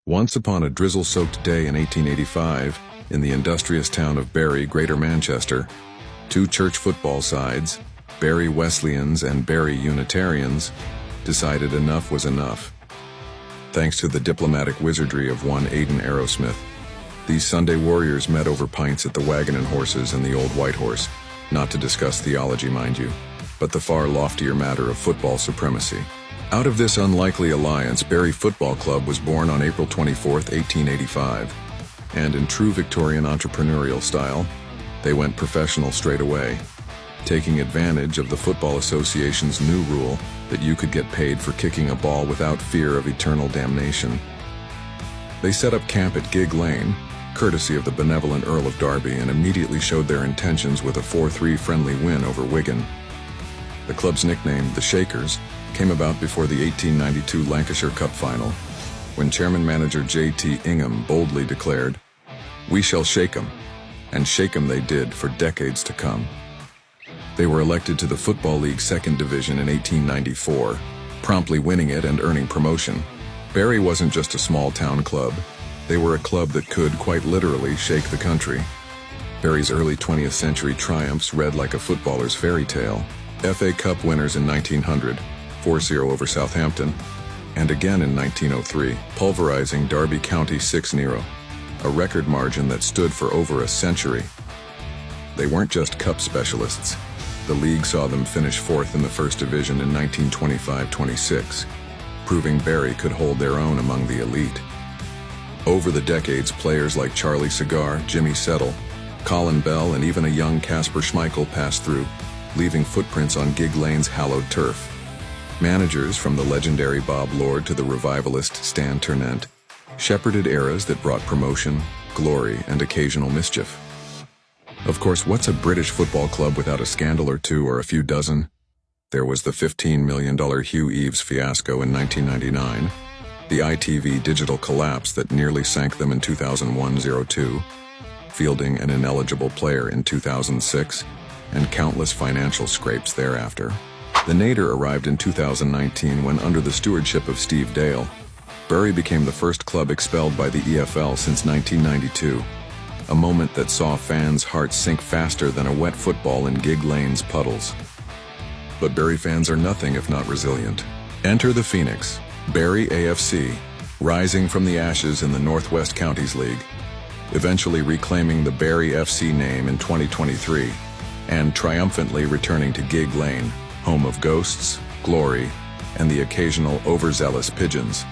Once upon a drizzle-soaked day in 1885, in the industrious town of Bury, Greater Manchester, two church football sides, Bury Wesleyans and Bury Unitarians, decided enough was enough. Thanks to the diplomatic wizardry of one Aidan Aerosmith, these Sunday warriors met over pints at the Wagon and Horses and the Old White Horse, not to discuss theology, mind you, but the far loftier matter of football supremacy. Out of this unlikely alliance, Bury Football Club was born on April 24, 1885, and in true Victorian entrepreneurial style, they went professional straight away, taking advantage of the Football Association's new rule that you could get paid for kicking a ball without fear of eternal damnation. They set up camp at Gig Lane, courtesy of the benevolent Earl of Derby, and immediately showed their intentions with a 4-3 friendly win over Wigan. The club's nickname, the Shakers, came about before the 1892 Lancashire Cup final, when chairman-manager J.T. Ingham boldly declared, "We shall shake 'em," and shake 'em they did for decades to come. They were elected to the Football League's second division in 1894, promptly winning it and earning promotion. Bury wasn't just a small-town club. They were a club that could, quite literally, shake the country. Bury's early 20th century triumphs read like a footballer's fairy tale. FA Cup winners in 1900, 4-0 over Southampton, and again in 1903, pulverizing Derby County 6-0, a record margin that stood for over a century. They weren't just cup specialists. The league saw them finish fourth in the first division in 1925-26, proving Bury could hold their own among the elite. Over the decades, players like Charlie Cigar, Jimmy Settle, Colin Bell, and even a young Casper Schmeichel passed through, leaving footprints on Gig Lane's hallowed turf. Managers, from the legendary Bob Lord to the revivalist Stan Ternent, shepherded eras that brought promotion, glory, and occasional mischief. Of course, what's a British football club without a scandal or two or a few dozen? There was the $15 million Hugh Eves fiasco in 1999, the ITV digital collapse that nearly sank them in 2001-02, fielding an ineligible player in 2006, and countless financial scrapes thereafter. The nadir arrived in 2019 when, under the stewardship of Steve Dale, Bury became the first club expelled by the EFL since 1992, a moment that saw fans' hearts sink faster than a wet football in Gig Lane's puddles. But Bury fans are nothing if not resilient. Enter the Phoenix, Bury AFC, rising from the ashes in the Northwest Counties League, eventually reclaiming the Bury FC name in 2023, and triumphantly returning to Gig Lane, home of ghosts, glory, and the occasional overzealous pigeons.